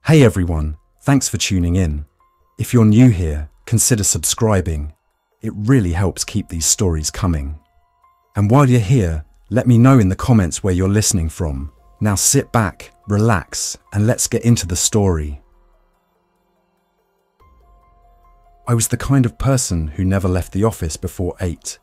Hey everyone, thanks for tuning in. If you're new here, consider subscribing. It really helps keep these stories coming. And while you're here, let me know in the comments where you're listening from. Now sit back, relax, and let's get into the story. I was the kind of person who never left the office before 8.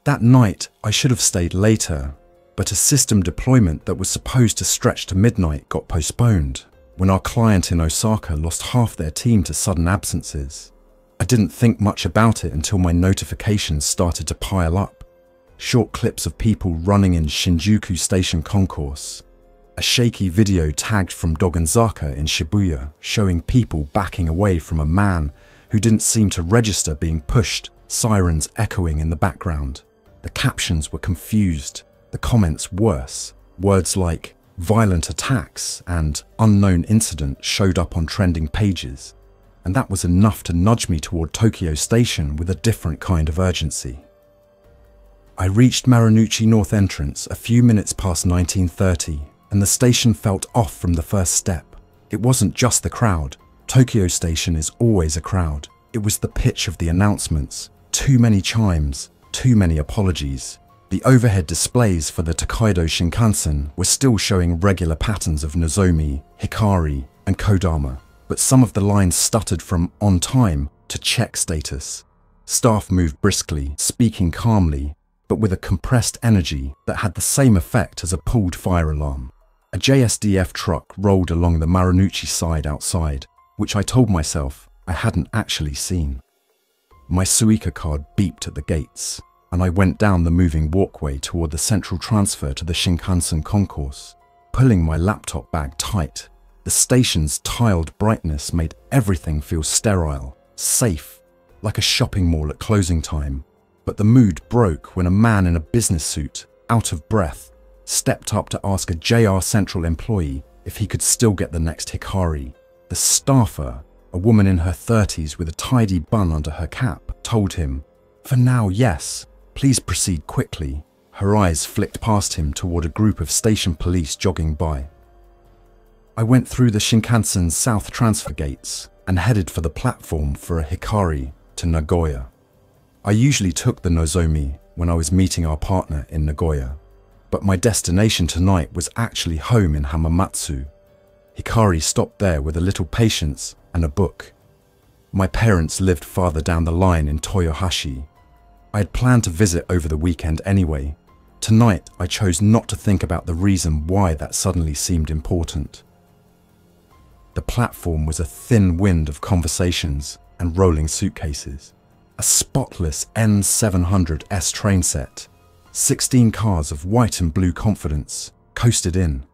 That night, I should have stayed later, but a system deployment that was supposed to stretch to midnight got postponed when our client in Osaka lost half their team to sudden absences. I didn't think much about it until my notifications started to pile up. Short clips of people running in Shinjuku Station concourse. A shaky video tagged from Dogenzaka in Shibuya showing people backing away from a man who didn't seem to register being pushed, sirens echoing in the background. The captions were confused, the comments worse. Words like violent attacks and unknown incident showed up on trending pages, and that was enough to nudge me toward Tokyo Station with a different kind of urgency. I reached Marunouchi North entrance a few minutes past 19:30, and the station felt off from the first step. It wasn't just the crowd. Tokyo Station is always a crowd. It was the pitch of the announcements. Too many chimes, too many apologies. The overhead displays for the Tōkaidō Shinkansen were still showing regular patterns of Nozomi, Hikari, and Kodama, but some of the lines stuttered from on time to check status. Staff moved briskly, speaking calmly, but with a compressed energy that had the same effect as a pulled fire alarm. A JSDF truck rolled along the Marunouchi side outside, which I told myself I hadn't actually seen. My Suica card beeped at the gates, and I went down the moving walkway toward the central transfer to the Shinkansen concourse, pulling my laptop bag tight. The station's tiled brightness made everything feel sterile, safe, like a shopping mall at closing time. But the mood broke when a man in a business suit, out of breath, stepped up to ask a JR Central employee if he could still get the next Hikari. The staffer, a woman in her 30s with a tidy bun under her cap, told him, "For now, yes. Please proceed quickly." Her eyes flicked past him toward a group of station police jogging by. I went through the Shinkansen's south transfer gates and headed for the platform for a Hikari to Nagoya. I usually took the Nozomi when I was meeting our partner in Nagoya, but my destination tonight was actually home in Hamamatsu. Hikari stopped there with a little patience and a book. My parents lived farther down the line in Toyohashi. I had planned to visit over the weekend anyway. Tonight, I chose not to think about the reason why that suddenly seemed important. The platform was a thin wind of conversations and rolling suitcases. A spotless N700S train set. 16 cars of white and blue confidence coasted in,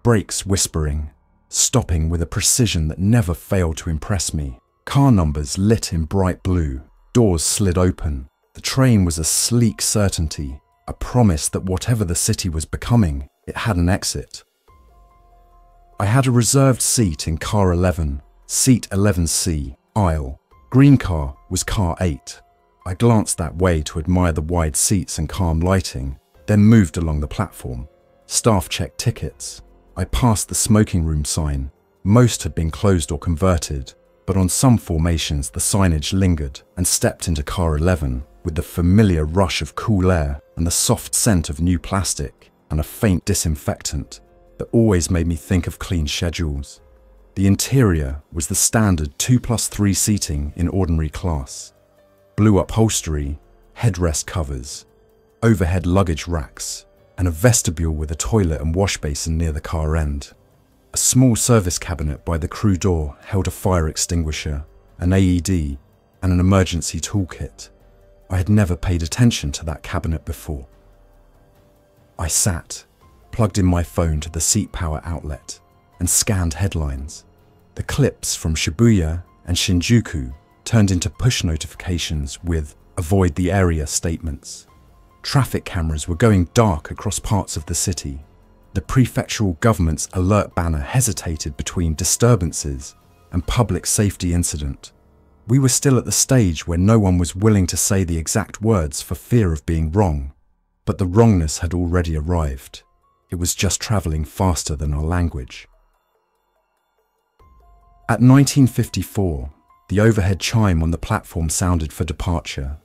brakes whispering, stopping with a precision that never failed to impress me. Car numbers lit in bright blue, doors slid open. The train was a sleek certainty, a promise that whatever the city was becoming, it had an exit. I had a reserved seat in car 11, seat 11C, aisle. Green car was car 8. I glanced that way to admire the wide seats and calm lighting, then moved along the platform. Staff checked tickets. I passed the smoking room sign. Most had been closed or converted, but on some formations the signage lingered, and stepped into car 11 with the familiar rush of cool air and the soft scent of new plastic and a faint disinfectant that always made me think of clean schedules. The interior was the standard 2+3 seating in ordinary class. Blue upholstery, headrest covers, overhead luggage racks, and a vestibule with a toilet and wash basin near the car end. A small service cabinet by the crew door held a fire extinguisher, an AED, and an emergency toolkit. I had never paid attention to that cabinet before. I sat, plugged in my phone to the seat power outlet, and scanned headlines. The clips from Shibuya and Shinjuku turned into push notifications with "Avoid the area" statements. Traffic cameras were going dark across parts of the city. The prefectural government's alert banner hesitated between disturbances and public safety incident. We were still at the stage where no one was willing to say the exact words for fear of being wrong, but the wrongness had already arrived. It was just traveling faster than our language. At 1954, the overhead chime on the platform sounded for departure.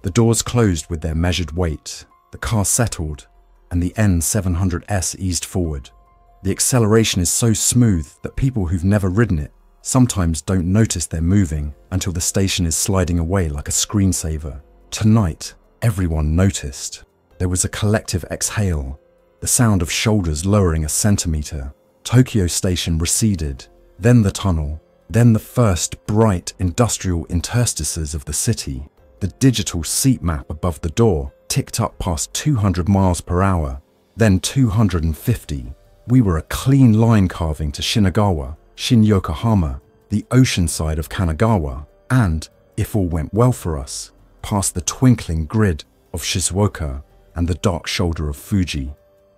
The doors closed with their measured weight, the car settled, and the N700S eased forward. The acceleration is so smooth that people who've never ridden it sometimes don't notice they're moving until the station is sliding away like a screensaver. Tonight, everyone noticed. There was a collective exhale, the sound of shoulders lowering a centimeter. Tokyo Station receded, then the tunnel, then the first bright industrial interstices of the city. The digital seat map above the door ticked up past 200 miles per hour, then 250. We were a clean line carving to Shinagawa, Shin-Yokohama, the ocean side of Kanagawa, and, if all went well for us, past the twinkling grid of Shizuoka and the dark shoulder of Fuji,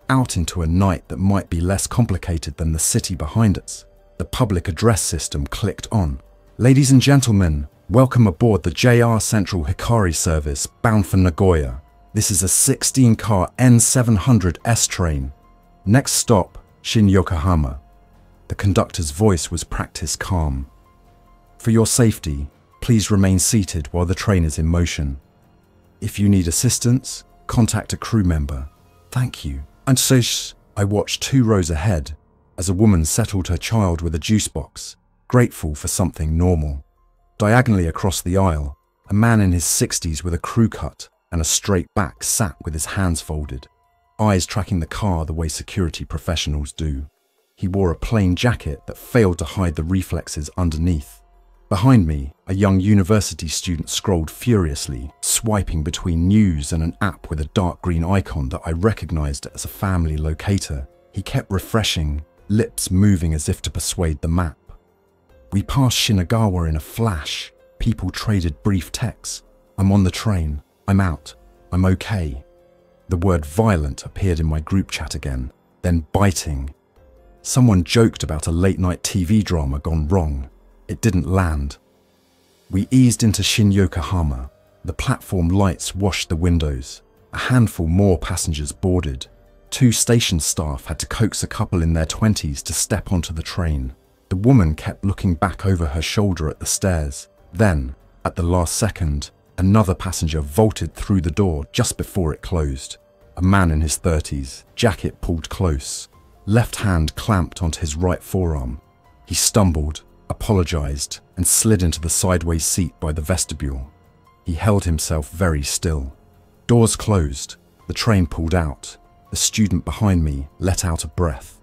out into a night that might be less complicated than the city behind us. The public address system clicked on. Ladies and gentlemen, welcome aboard the JR Central HIKARI service bound for Nagoya. This is a 16-car N700S train. Next stop, Shin-Yokohama. The conductor's voice was practiced calm. For your safety, please remain seated while the train is in motion. If you need assistance, contact a crew member. Thank you. And so I watched 2 rows ahead as a woman settled her child with a juice box, grateful for something normal. Diagonally across the aisle, a man in his 60s with a crew cut and a straight back sat with his hands folded, eyes tracking the car the way security professionals do. He wore a plain jacket that failed to hide the reflexes underneath. Behind me, a young university student scrolled furiously, swiping between news and an app with a dark green icon that I recognized as a family locator. He kept refreshing, lips moving as if to persuade the map. We passed Shinagawa in a flash. People traded brief texts. I'm on the train. I'm out. I'm okay. The word violent appeared in my group chat again, then biting. Someone joked about a late-night TV drama gone wrong. It didn't land. We eased into Shin-Yokohama. The platform lights washed the windows. A handful more passengers boarded. 2 station staff had to coax a couple in their 20s to step onto the train. The woman kept looking back over her shoulder at the stairs. Then, at the last second, another passenger vaulted through the door just before it closed. A man in his 30s, jacket pulled close, left hand clamped onto his right forearm. He stumbled, apologized, and slid into the sideways seat by the vestibule. He held himself very still. Doors closed. The train pulled out. The student behind me let out a breath.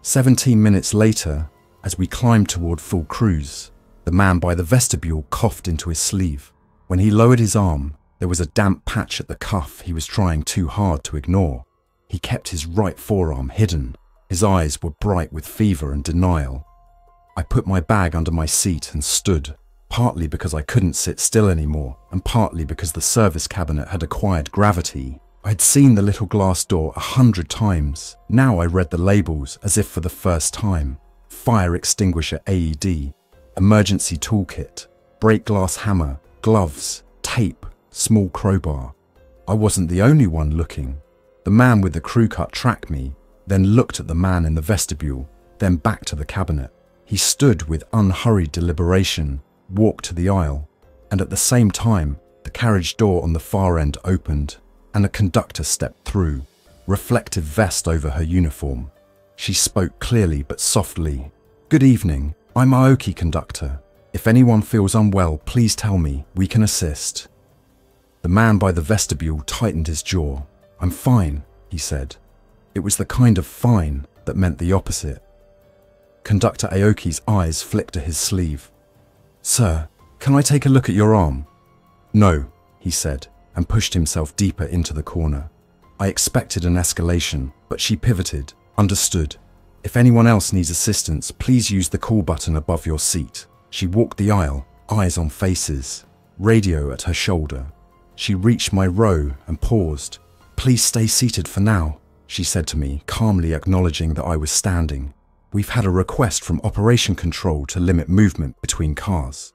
17 minutes later, as we climbed toward full cruise, the man by the vestibule coughed into his sleeve. When he lowered his arm, there was a damp patch at the cuff he was trying too hard to ignore. He kept his right forearm hidden. His eyes were bright with fever and denial. I put my bag under my seat and stood, partly because I couldn't sit still anymore, and partly because the service cabinet had acquired gravity. I had seen the little glass door 100 times. Now I read the labels as if for the first time. Fire extinguisher AED, emergency toolkit, break glass hammer, gloves, tape, small crowbar. I wasn't the only one looking. The man with the crew cut tracked me, then looked at the man in the vestibule, then back to the cabinet. He stood with unhurried deliberation, walked to the aisle, and at the same time, the carriage door on the far end opened, and a conductor stepped through, reflective vest over her uniform. She spoke clearly but softly. "Good evening, I'm Aoki, conductor. If anyone feels unwell, please tell me, we can assist." The man by the vestibule tightened his jaw. "I'm fine," he said. It was the kind of fine that meant the opposite. Conductor Aoki's eyes flicked to his sleeve. "Sir, can I take a look at your arm?" "No," he said, and pushed himself deeper into the corner. I expected an escalation, but she pivoted. "Understood. If anyone else needs assistance, please use the call button above your seat." She walked the aisle, eyes on faces, radio at her shoulder. She reached my row and paused. "Please stay seated for now," she said to me, calmly acknowledging that I was standing. "We've had a request from Operation Control to limit movement between cars."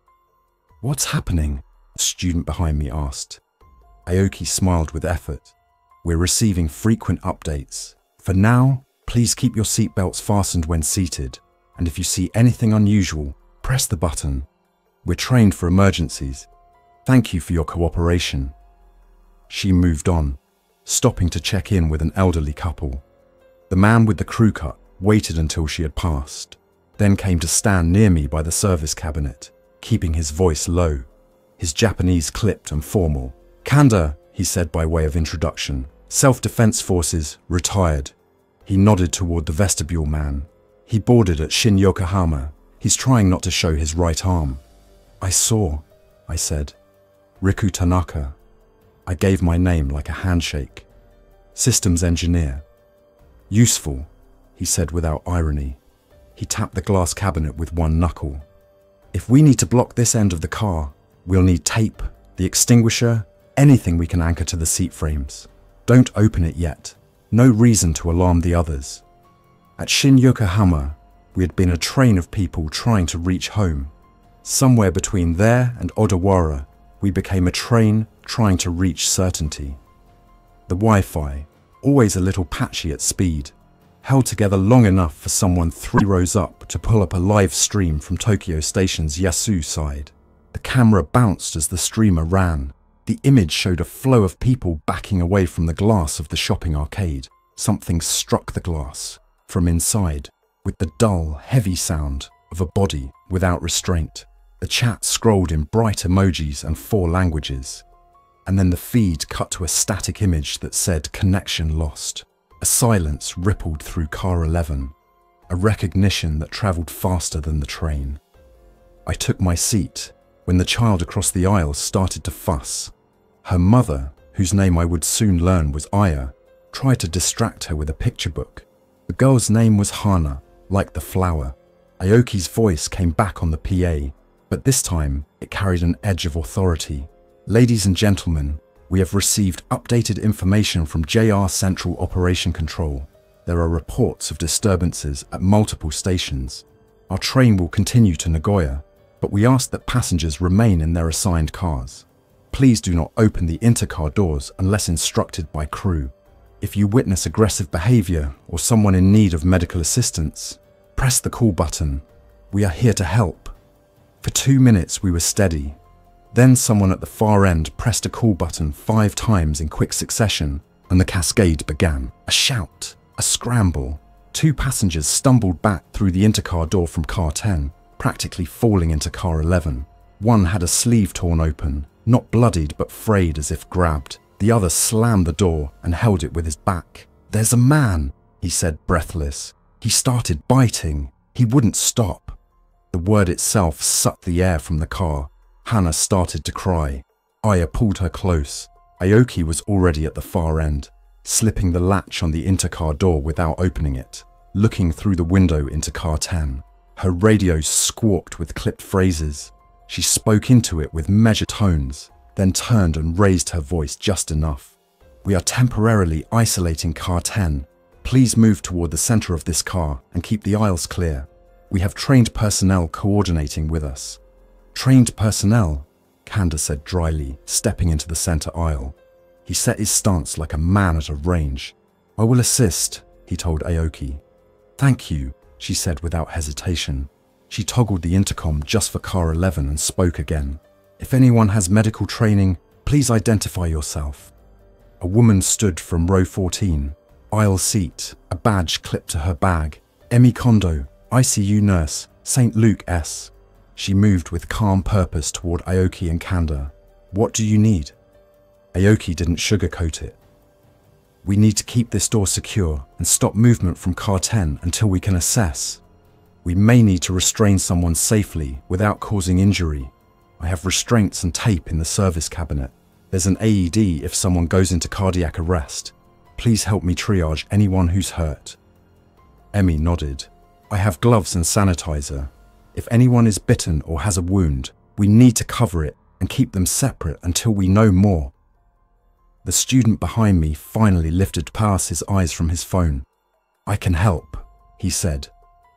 "What's happening?" the student behind me asked. Aoki smiled with effort. "We're receiving frequent updates. For now, please keep your seatbelts fastened when seated. and if you see anything unusual, press the button. We're trained for emergencies. Thank you for your cooperation." She moved on, stopping to check in with an elderly couple. The man with the crew cut waited until she had passed, then came to stand near me by the service cabinet, keeping his voice low, his Japanese clipped and formal. "Kanda," he said by way of introduction. "Self-Defense Forces, retired." He nodded toward the vestibule man. "He boarded at Shin Yokohama. He's trying not to show his right arm." "I saw," I said. "Riku Tanaka." I gave my name like a handshake. "Systems engineer." "Useful," he said without irony. He tapped the glass cabinet with one knuckle. "If we need to block this end of the car, we'll need tape, the extinguisher, anything we can anchor to the seat frames. Don't open it yet. No reason to alarm the others." At Shin Yokohama, we had been a train of people trying to reach home. Somewhere between there and Odawara, we became a train trying to reach certainty. The Wi-Fi, always a little patchy at speed, held together long enough for someone 3 rows up to pull up a live stream from Tokyo Station's Yasu side. The camera bounced as the streamer ran. The image showed a flow of people backing away from the glass of the shopping arcade. Something struck the glass from inside with the dull, heavy sound of a body without restraint. The chat scrolled in bright emojis and 4 languages. And then the feed cut to a static image that said "connection lost." A silence rippled through car 11, a recognition that travelled faster than the train. I took my seat when the child across the aisle started to fuss. Her mother, whose name I would soon learn was Aya, tried to distract her with a picture book. The girl's name was Hana, like the flower. Aoki's voice came back on the PA, but this time it carried an edge of authority. "Ladies and gentlemen, we have received updated information from JR Central Operation Control. There are reports of disturbances at multiple stations. Our train will continue to Nagoya, but we ask that passengers remain in their assigned cars. Please do not open the intercar doors unless instructed by crew. If you witness aggressive behavior or someone in need of medical assistance, press the call button. We are here to help." For 2 minutes we were steady. Then someone at the far end pressed a call button 5 times in quick succession, and the cascade began. A shout, a scramble. 2 passengers stumbled back through the intercar door from car 10, practically falling into car 11. One had a sleeve torn open, not bloodied but frayed as if grabbed. The other slammed the door and held it with his back. "There's a man," he said, breathless. "He started biting. He wouldn't stop." The word itself sucked the air from the car. Hana started to cry. Aya pulled her close. Aoki was already at the far end, slipping the latch on the intercar door without opening it, looking through the window into car 10. Her radio squawked with clipped phrases. She spoke into it with measured tones, then turned and raised her voice just enough. "We are temporarily isolating car 10. Please move toward the center of this car and keep the aisles clear. We have trained personnel coordinating with us." "Trained personnel," Kanda said dryly, stepping into the center aisle. He set his stance like a man at a range. "I will assist," he told Aoki. "Thank you," she said without hesitation. She toggled the intercom just for car 11 and spoke again. "If anyone has medical training, please identify yourself." A woman stood from row 14, aisle seat, a badge clipped to her bag. "Emi Kondo, ICU nurse, St. Luke S." She moved with calm purpose toward Aoki and Kanda. "What do you need?" Aoki didn't sugarcoat it. "We need to keep this door secure and stop movement from car 10 until we can assess. We may need to restrain someone safely without causing injury. I have restraints and tape in the service cabinet. There's an AED if someone goes into cardiac arrest. Please help me triage anyone who's hurt." Emi nodded. "I have gloves and sanitizer. If anyone is bitten or has a wound, we need to cover it and keep them separate until we know more." The student behind me finally lifted past his eyes from his phone. "I can help," he said,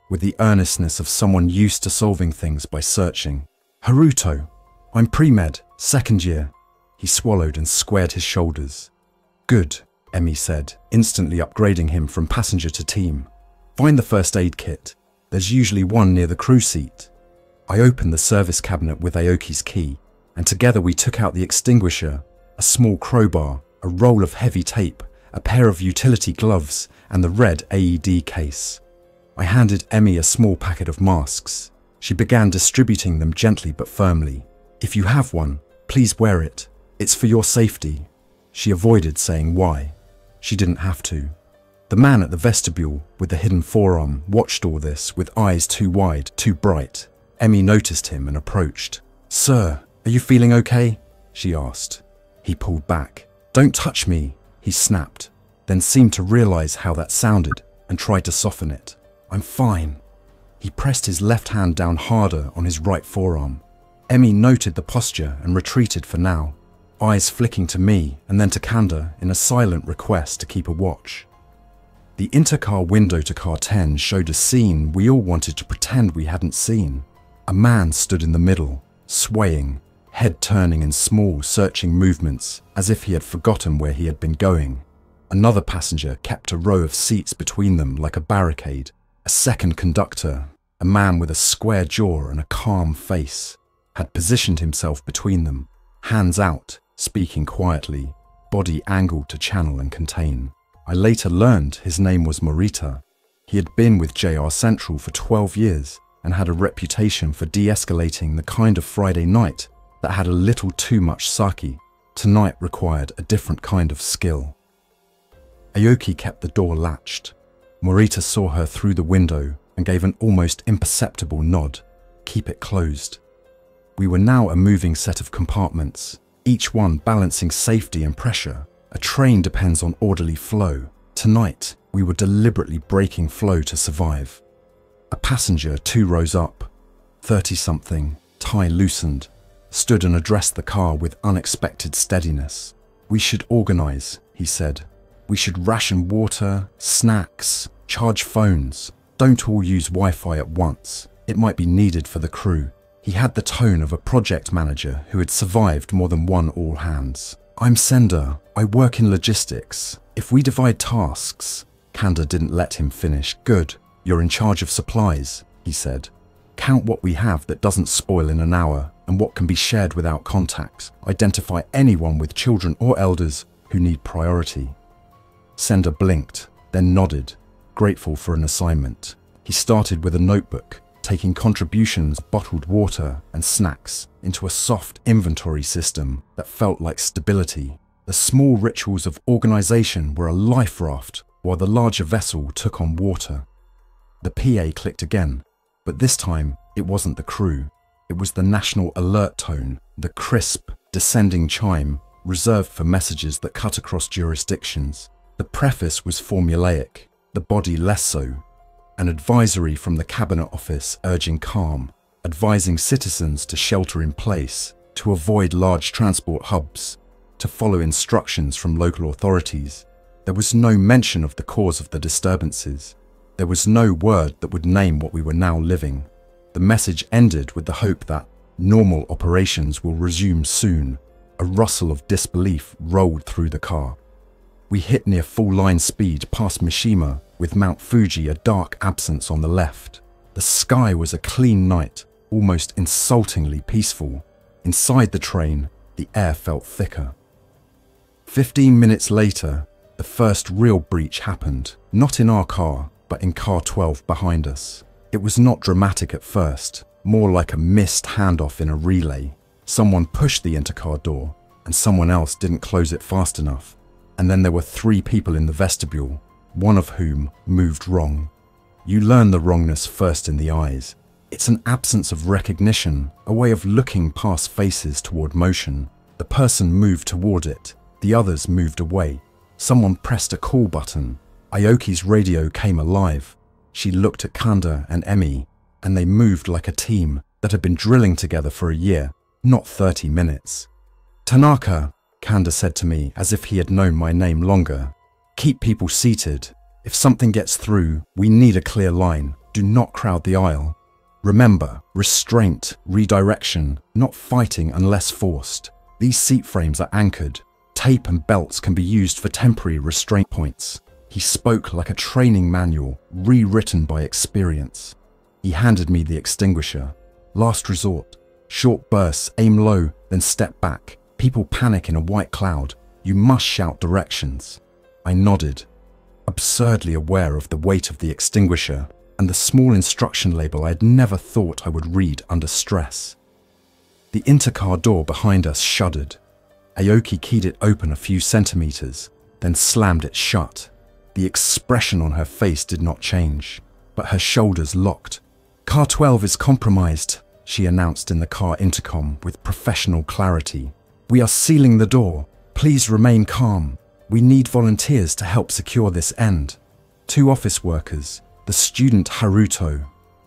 with the earnestness of someone used to solving things by searching. "Haruto, I'm pre-med, 2nd year." He swallowed and squared his shoulders. "Good," Emi said, instantly upgrading him from passenger to team. "Find the first aid kit. There's usually one near the crew seat. I opened the service cabinet with Aoki's key, and together we took out the extinguisher, a small crowbar, a roll of heavy tape, a pair of utility gloves, and the red AED case. I handed Emmy a small packet of masks. She began distributing them gently but firmly. "If you have one, please wear it. It's for your safety." She avoided saying why. She didn't have to. The man at the vestibule with the hidden forearm watched all this with eyes too wide, too bright. Emmy noticed him and approached. "Sir, are you feeling okay?" she asked. He pulled back. "Don't touch me," he snapped, then seemed to realize how that sounded and tried to soften it. "I'm fine." He pressed his left hand down harder on his right forearm. Emmy noted the posture and retreated for now, eyes flicking to me and then to Kanda in a silent request to keep a watch. The intercar window to car 10 showed a scene we all wanted to pretend we hadn't seen. A man stood in the middle, swaying, head turning in small, searching movements as if he had forgotten where he had been going. Another passenger kept a row of seats between them like a barricade. A second conductor, a man with a square jaw and a calm face, had positioned himself between them, hands out, speaking quietly, body angled to channel and contain. I later learned his name was Morita. He had been with JR Central for 12 years and had a reputation for de-escalating the kind of Friday night that had a little too much sake. Tonight required a different kind of skill. Aoki kept the door latched. Morita saw her through the window and gave an almost imperceptible nod. "Keep it closed." We were now a moving set of compartments, each one balancing safety and pressure. A train depends on orderly flow. Tonight, we were deliberately breaking flow to survive. A passenger 2 rows up, 30-something, tie loosened, stood and addressed the car with unexpected steadiness. "We should organize," he said. "We should ration water, snacks, charge phones. Don't all use Wi-Fi at once. It might be needed for the crew." He had the tone of a project manager who had survived more than one all-hands. "I'm Sender. I work in logistics. If we divide tasks..." Kanda didn't let him finish. "Good. You're in charge of supplies," he said. "Count what we have that doesn't spoil in an hour and what can be shared without contact. Identify anyone with children or elders who need priority." Sender blinked, then nodded, grateful for an assignment. He started with a notebook, taking contributions, bottled water and snacks into a soft inventory system that felt like stability. The small rituals of organization were a life raft while the larger vessel took on water. The PA clicked again, but this time it wasn't the crew. It was the national alert tone, the crisp, descending chime reserved for messages that cut across jurisdictions. The preface was formulaic, the body less so. An advisory from the cabinet office urging calm, advising citizens to shelter in place, to avoid large transport hubs, to follow instructions from local authorities. There was no mention of the cause of the disturbances. There was no word that would name what we were now living. The message ended with the hope that normal operations will resume soon. A rustle of disbelief rolled through the car. We hit near full line speed past Mishima, with Mount Fuji a dark absence on the left. The sky was a clean night, almost insultingly peaceful. Inside the train, the air felt thicker. 15 minutes later, the first real breach happened, not in our car, but in car 12 behind us. It was not dramatic at first, more like a missed handoff in a relay. Someone pushed the intercar door, and someone else didn't close it fast enough. And then there were 3 people in the vestibule, one of whom moved wrong. You learn the wrongness first in the eyes. It's an absence of recognition, a way of looking past faces toward motion. The person moved toward it, the others moved away. Someone pressed a call button. Aoki's radio came alive. She looked at Kanda and Emmy, and they moved like a team that had been drilling together for a year, not 30 minutes. "Tanaka," Kanda said to me as if he had known my name longer. "Keep people seated. If something gets through, we need a clear line. Do not crowd the aisle. Remember, restraint, redirection, not fighting unless forced. These seat frames are anchored. Tape and belts can be used for temporary restraint points." He spoke like a training manual, rewritten by experience. He handed me the extinguisher. Last resort. Short bursts, aim low, then step back. People panic in a white cloud. You must shout directions. I nodded, absurdly aware of the weight of the extinguisher and the small instruction label I had never thought I would read under stress. The intercar door behind us shuddered. Aoki keyed it open a few centimeters, then slammed it shut. The expression on her face did not change, but her shoulders locked. "Car 12 is compromised," she announced in the car intercom with professional clarity. "We are sealing the door. Please remain calm. We need volunteers to help secure this end." 2 office workers, the student Haruto,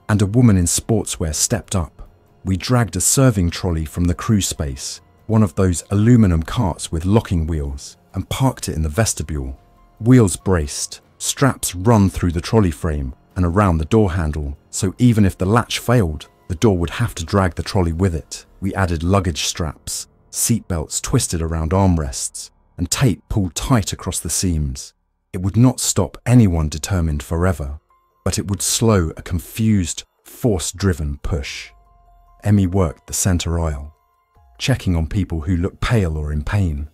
and a woman in sportswear stepped up. We dragged a serving trolley from the crew space, one of those aluminum carts with locking wheels, and parked it in the vestibule. Wheels braced, straps run through the trolley frame and around the door handle, so even if the latch failed, the door would have to drag the trolley with it. We added luggage straps, seatbelts twisted around armrests, and tape pulled tight across the seams. It would not stop anyone determined forever, but it would slow a confused, force-driven push. Emmy worked the center aisle, checking on people who looked pale or in pain.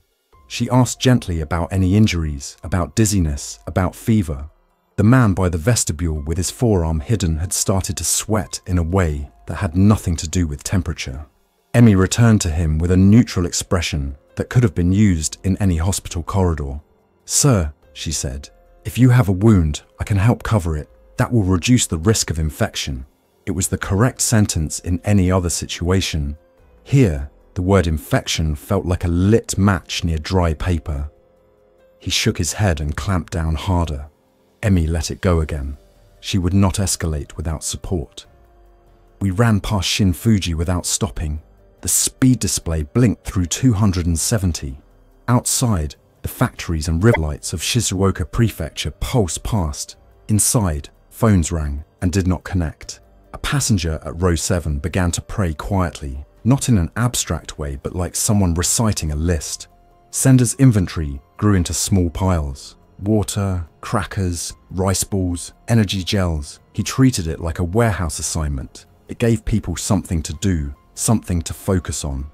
She asked gently about any injuries, about dizziness, about fever. The man by the vestibule with his forearm hidden had started to sweat in a way that had nothing to do with temperature. Emmy returned to him with a neutral expression that could have been used in any hospital corridor. "Sir," she said, "if you have a wound, I can help cover it. That will reduce the risk of infection." It was the correct sentence in any other situation. Here, the word infection felt like a lit match near dry paper. He shook his head and clamped down harder. Emmy let it go again. She would not escalate without support. We ran past Shin Fuji without stopping. The speed display blinked through 270. Outside, the factories and river lights of Shizuoka Prefecture pulsed past. Inside, phones rang and did not connect. A passenger at row 7 began to pray quietly, not in an abstract way, but like someone reciting a list. Sender's inventory grew into small piles. Water, crackers, rice balls, energy gels. He treated it like a warehouse assignment. It gave people something to do, something to focus on.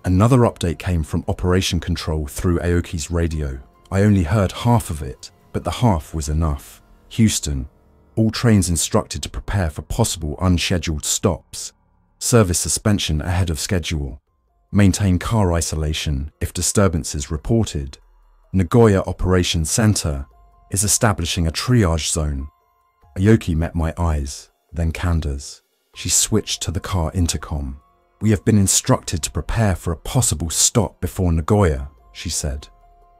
Another update came from Operation Control through Aoki's radio. I only heard half of it, but the half was enough. "Houston, all trains instructed to prepare for possible unscheduled stops. Service suspension ahead of schedule. Maintain car isolation if disturbances reported. Nagoya Operations Center is establishing a triage zone." Aoki met my eyes, then Kanda's. She switched to the car intercom. "We have been instructed to prepare for a possible stop before Nagoya," she said.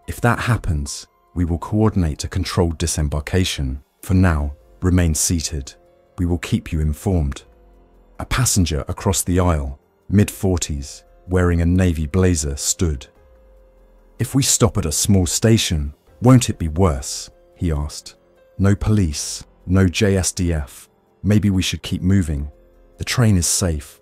"If that happens, we will coordinate a controlled disembarkation. For now, remain seated. We will keep you informed." A passenger across the aisle, mid-40s, wearing a navy blazer, stood. "If we stop at a small station, won't it be worse?" he asked. "No police, no JSDF. Maybe we should keep moving. The train is safe."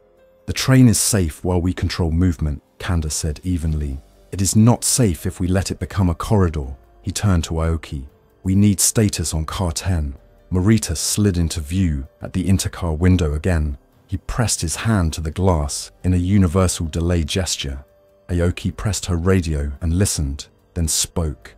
"The train is safe while we control movement," Kanda said evenly. "It is not safe if we let it become a corridor." He turned to Aoki. "We need status on car 10. Morita slid into view at the intercar window again. He pressed his hand to the glass in a universal delay gesture. Aoki pressed her radio and listened, then spoke.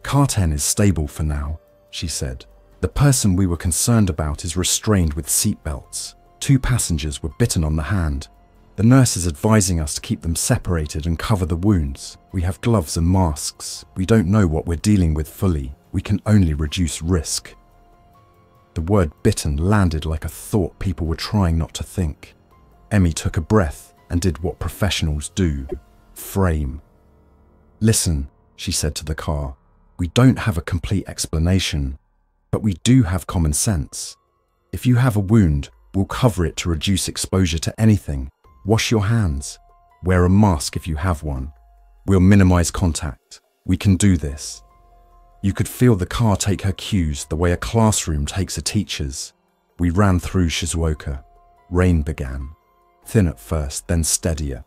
"Car 10 is stable for now," she said. "The person we were concerned about is restrained with seatbelts. 2 passengers were bitten on the hand. The nurse is advising us to keep them separated and cover the wounds. We have gloves and masks. We don't know what we're dealing with fully. We can only reduce risk." The word bitten landed like a thought people were trying not to think. Emmy took a breath and did what professionals do. Frame. "Listen," she said to the car. "We don't have a complete explanation, but we do have common sense. If you have a wound, we'll cover it to reduce exposure to anything. Wash your hands. Wear a mask if you have one. We'll minimize contact. We can do this." You could feel the car take her cues the way a classroom takes a teacher's. We ran through Shizuoka. Rain began. Thin at first, then steadier.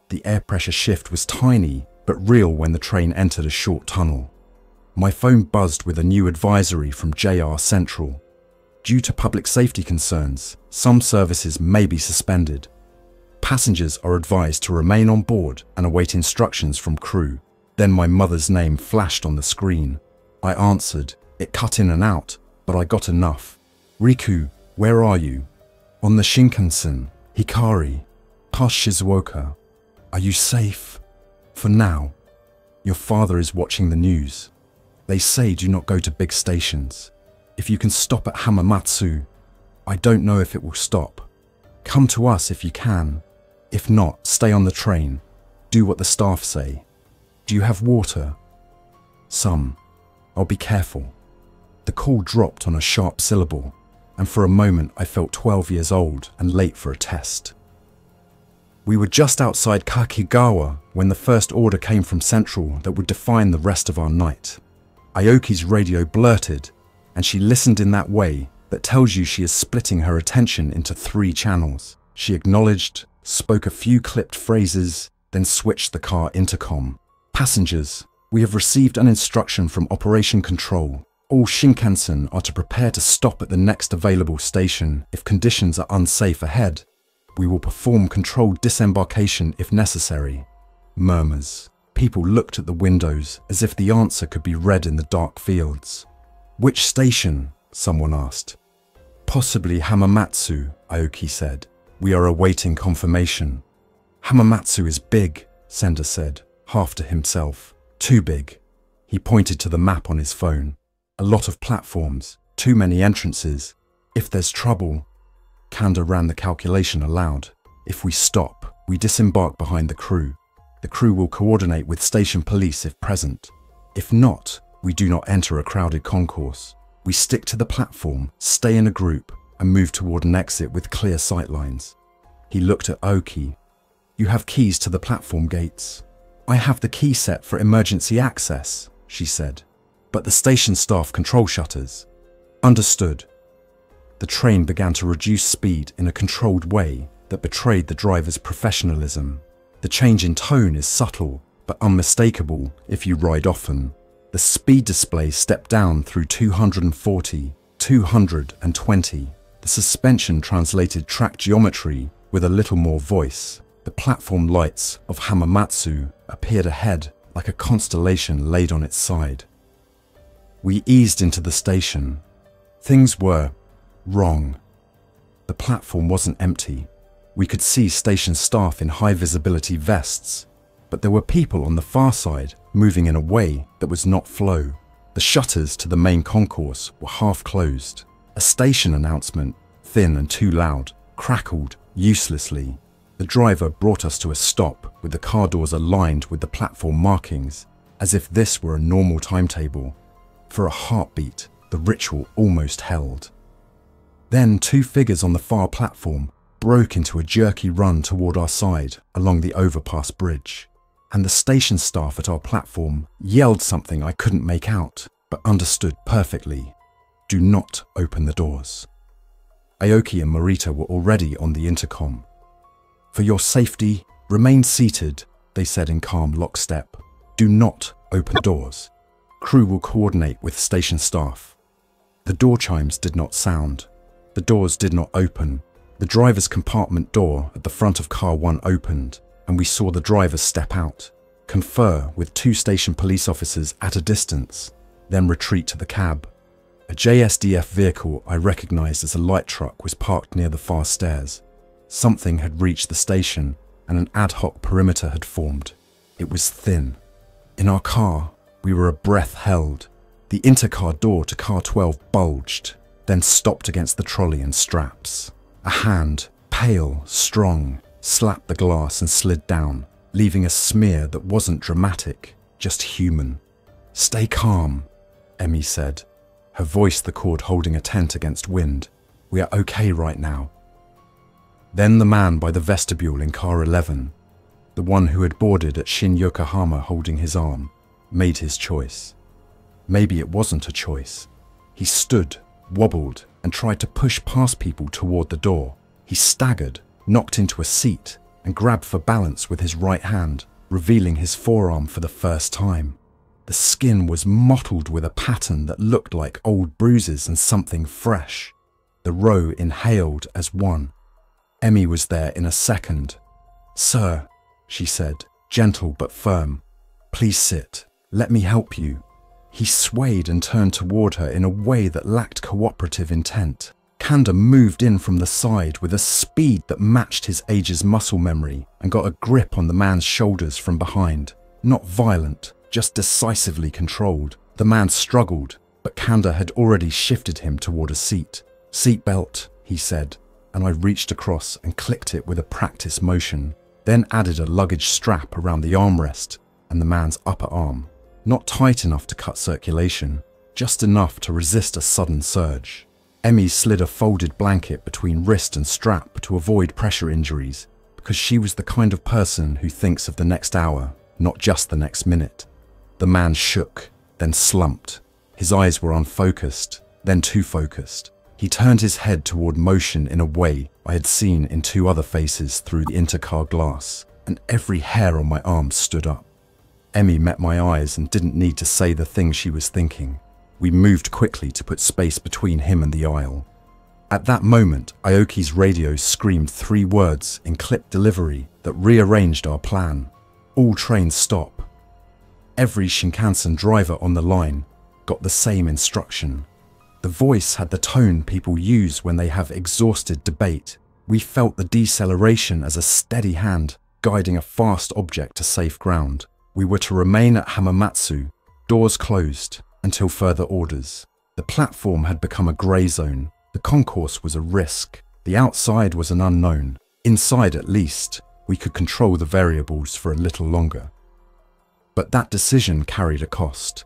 The air pressure shift was tiny, but real when the train entered a short tunnel. My phone buzzed with a new advisory from JR Central. Due to public safety concerns, some services may be suspended. Passengers are advised to remain on board and await instructions from crew. Then my mother's name flashed on the screen. I answered. It cut in and out, but I got enough. Riku, where are you? On the Shinkansen, HIKARI, past Shizuoka. Are you safe? For now. Your father is watching the news. They say do not go to big stations. If you can stop at Hamamatsu, I don't know if it will stop. Come to us if you can. If not, stay on the train. Do what the staff say. Do you have water? Some. I'll be careful. The call dropped on a sharp syllable, and for a moment I felt 12 years old and late for a test. We were just outside Kakigawa when the first order came from Central that would define the rest of our night. Aoki's radio blurted, and she listened in that way that tells you she is splitting her attention into 3 channels. She acknowledged, spoke a few clipped phrases, then switched the car intercom. Passengers, we have received an instruction from Operation Control. All Shinkansen are to prepare to stop at the next available station if conditions are unsafe ahead. We will perform controlled disembarkation if necessary. Murmurs. People looked at the windows as if the answer could be read in the dark fields. Which station? Someone asked. Possibly Hamamatsu, Aoki said. We are awaiting confirmation. Hamamatsu is big, Senda said, half to himself. Too big. He pointed to the map on his phone. A lot of platforms, too many entrances. If there's trouble, Kanda ran the calculation aloud. If we stop, we disembark behind the crew. The crew will coordinate with station police if present. If not, we do not enter a crowded concourse. We stick to the platform, stay in a group, and move toward an exit with clear sightlines. He looked at Aoki. You have keys to the platform gates. I have the key set for emergency access, she said. But the station staff control shutters. Understood. The train began to reduce speed in a controlled way that betrayed the driver's professionalism. The change in tone is subtle, but unmistakable if you ride often. The speed display stepped down through 240, 220. The suspension translated track geometry with a little more voice. The platform lights of Hamamatsu appeared ahead like a constellation laid on its side. We eased into the station. Things were wrong. The platform wasn't empty. We could see station staff in high-visibility vests, but there were people on the far side moving in a way that was not flow. The shutters to the main concourse were half closed. A station announcement, thin and too loud, crackled uselessly. The driver brought us to a stop with the car doors aligned with the platform markings, as if this were a normal timetable. For a heartbeat, the ritual almost held. Then 2 figures on the far platform broke into a jerky run toward our side along the overpass bridge, and the station staff at our platform yelled something I couldn't make out, but understood perfectly. Do not open the doors. Aoki and Morita were already on the intercom. For your safety, remain seated, they said in calm lockstep. Do not open doors. Crew will coordinate with station staff. The door chimes did not sound. The doors did not open. The driver's compartment door at the front of car 1 opened, and we saw the driver step out, confer with 2 station police officers at a distance, then retreat to the cab. A JSDF vehicle I recognized as a light truck was parked near the far stairs. Something had reached the station, and an ad hoc perimeter had formed. It was thin. In our car, we were a breath held. The intercar door to car 12 bulged, then stopped against the trolley and straps. A hand, pale, strong, slapped the glass and slid down, leaving a smear that wasn't dramatic, just human. Stay calm, Emmy said, her voice the cord holding a tent against wind. We are okay right now. Then the man by the vestibule in car 11, the one who had boarded at Shin Yokohama holding his arm, made his choice. Maybe it wasn't a choice. He stood, wobbled, and tried to push past people toward the door. He staggered, knocked into a seat, and grabbed for balance with his right hand, revealing his forearm for the first time. The skin was mottled with a pattern that looked like old bruises and something fresh. The row inhaled as one. Emmy was there in a second. "Sir," she said, gentle but firm. "Please sit. Let me help you." He swayed and turned toward her in a way that lacked cooperative intent. Kanda moved in from the side with a speed that matched his age's muscle memory and got a grip on the man's shoulders from behind. Not violent, just decisively controlled. The man struggled, but Kanda had already shifted him toward a seat. "Seat belt," he said, and I reached across and clicked it with a practice motion, then added a luggage strap around the armrest and the man's upper arm. Not tight enough to cut circulation, just enough to resist a sudden surge. Emmy slid a folded blanket between wrist and strap to avoid pressure injuries, because she was the kind of person who thinks of the next hour, not just the next minute. The man shook, then slumped. His eyes were unfocused, then too focused. He turned his head toward motion in a way I had seen in two other faces through the intercar glass, and every hair on my arm stood up. Emmy met my eyes and didn't need to say the thing she was thinking. We moved quickly to put space between him and the aisle. At that moment, Aoki's radio screamed 3 words in clipped delivery that rearranged our plan. All trains stop. Every Shinkansen driver on the line got the same instruction. The voice had the tone people use when they have exhausted debate. We felt the deceleration as a steady hand guiding a fast object to safe ground. We were to remain at Hamamatsu, doors closed, until further orders. The platform had become a grey zone. The concourse was a risk. The outside was an unknown. Inside, at least, we could control the variables for a little longer. But that decision carried a cost.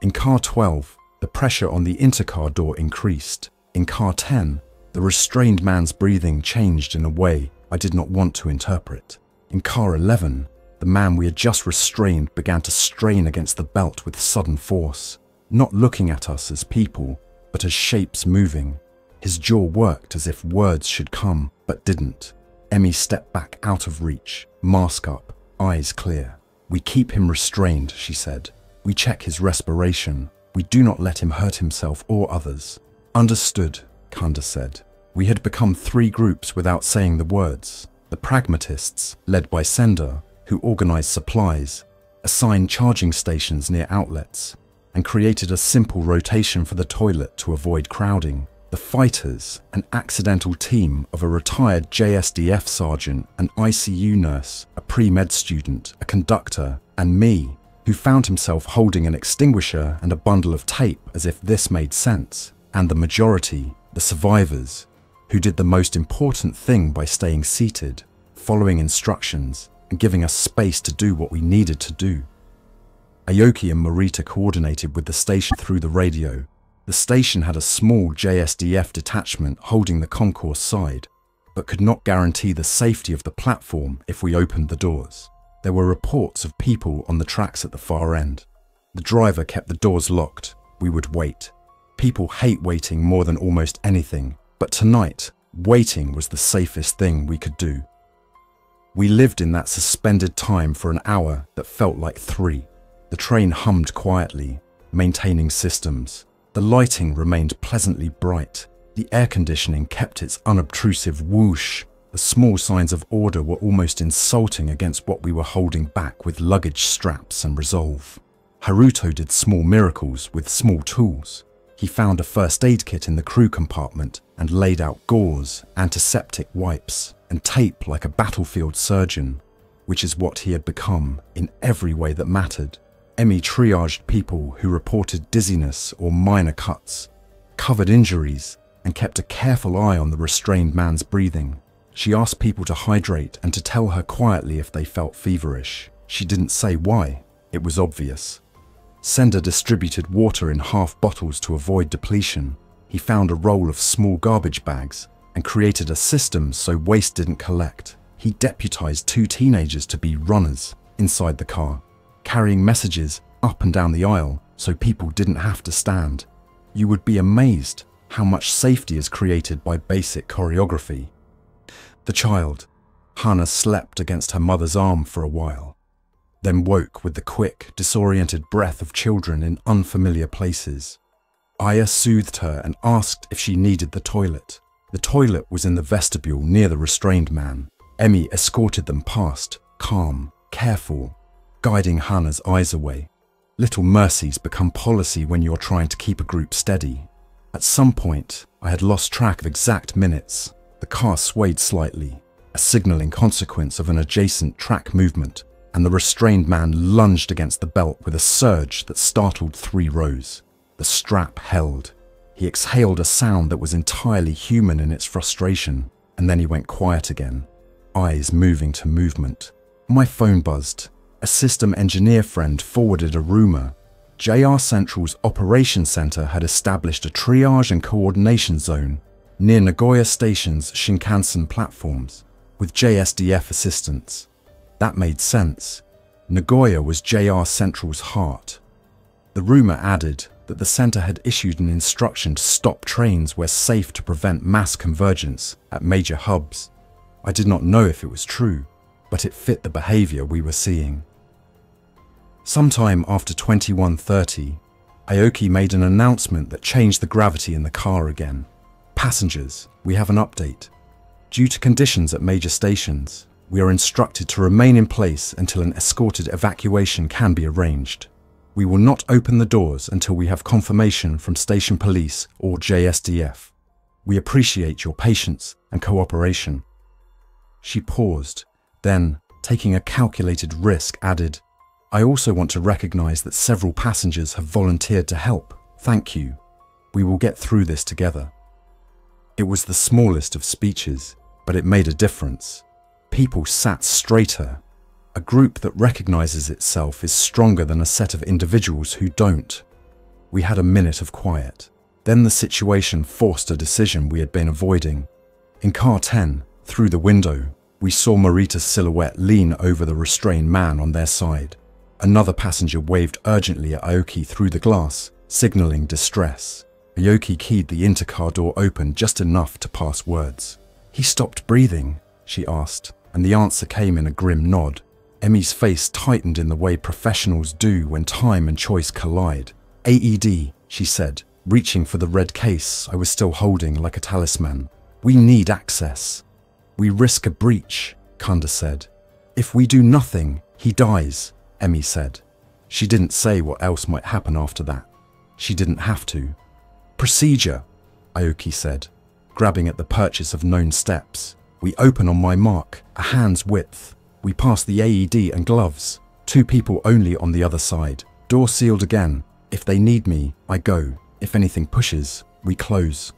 In car 12, the pressure on the intercar door increased. In car 10, the restrained man's breathing changed in a way I did not want to interpret. In car 11, the man we had just restrained began to strain against the belt with sudden force, not looking at us as people, but as shapes moving. His jaw worked as if words should come, but didn't. Emmy stepped back out of reach, mask up, eyes clear. "We keep him restrained," she said. "We check his respiration. We do not let him hurt himself or others." "Understood," Kanda said. We had become 3 groups without saying the words. The pragmatists, led by Sender, who organized supplies, assigned charging stations near outlets, and created a simple rotation for the toilet to avoid crowding. The fighters, an accidental team of a retired JSDF sergeant, an ICU nurse, a pre-med student, a conductor, and me, who found himself holding an extinguisher and a bundle of tape as if this made sense. And the majority, the survivors, who did the most important thing by staying seated, following instructions, and giving us space to do what we needed to do. Aoki and Morita coordinated with the station through the radio. The station had a small JSDF detachment holding the concourse side, but could not guarantee the safety of the platform if we opened the doors. There were reports of people on the tracks at the far end. The driver kept the doors locked. We would wait. People hate waiting more than almost anything, but tonight, waiting was the safest thing we could do. We lived in that suspended time for an hour that felt like 3. The train hummed quietly, maintaining systems. The lighting remained pleasantly bright. The air conditioning kept its unobtrusive whoosh. The small signs of order were almost insulting against what we were holding back with luggage straps and resolve. Haruto did small miracles with small tools. He found a first aid kit in the crew compartment and laid out gauze, antiseptic wipes, and tape like a battlefield surgeon, which is what he had become in every way that mattered. Emmy triaged people who reported dizziness or minor cuts, covered injuries, and kept a careful eye on the restrained man's breathing. She asked people to hydrate and to tell her quietly if they felt feverish. She didn't say why. It was obvious. Sender distributed water in half bottles to avoid depletion. He found a roll of small garbage bags and created a system so waste didn't collect. He deputized 2 teenagers to be runners inside the car, carrying messages up and down the aisle so people didn't have to stand. You would be amazed how much safety is created by basic choreography. The child, Hana, slept against her mother's arm for a while, then woke with the quick, disoriented breath of children in unfamiliar places. Aya soothed her and asked if she needed the toilet. The toilet was in the vestibule near the restrained man. Emi escorted them past, calm, careful, guiding Hana's eyes away. Little mercies become policy when you're trying to keep a group steady. At some point, I had lost track of exact minutes. The car swayed slightly, a signaling consequence of an adjacent track movement, and the restrained man lunged against the belt with a surge that startled 3 rows. The strap held. He exhaled a sound that was entirely human in its frustration, and then he went quiet again, eyes moving to movement. My phone buzzed. A system engineer friend forwarded a rumor. JR Central's Operations Center had established a triage and coordination zone near Nagoya Station's Shinkansen platforms, with JSDF assistance. That made sense. Nagoya was JR Central's heart. The rumor added that the center had issued an instruction to stop trains where safe to prevent mass convergence at major hubs. I did not know if it was true, but it fit the behavior we were seeing. Sometime after 21:30, Aoki made an announcement that changed the gravity in the car again. Passengers, we have an update. Due to conditions at major stations, we are instructed to remain in place until an escorted evacuation can be arranged. We will not open the doors until we have confirmation from station police or JSDF. We appreciate your patience and cooperation. She paused, then, taking a calculated risk, added, I also want to recognize that several passengers have volunteered to help. Thank you. We will get through this together. It was the smallest of speeches, but it made a difference. People sat straighter. A group that recognizes itself is stronger than a set of individuals who don't. We had a minute of quiet. Then the situation forced a decision we had been avoiding. In car 10, through the window, we saw Morita's silhouette lean over the restrained man on their side. Another passenger waved urgently at Aoki through the glass, signaling distress. Aoki keyed the intercar door open just enough to pass words. He stopped breathing, she asked, and the answer came in a grim nod. Emi's face tightened in the way professionals do when time and choice collide. AED, she said, reaching for the red case I was still holding like a talisman. We need access. We risk a breach, Kanda said. If we do nothing, he dies, Emi said. She didn't say what else might happen after that. She didn't have to. Procedure, Aoki said, grabbing at the purchase of known steps. We open on my mark, a hand's width. We pass the AED and gloves. 2 people only on the other side. Door sealed again. If they need me, I go. If anything pushes, we close.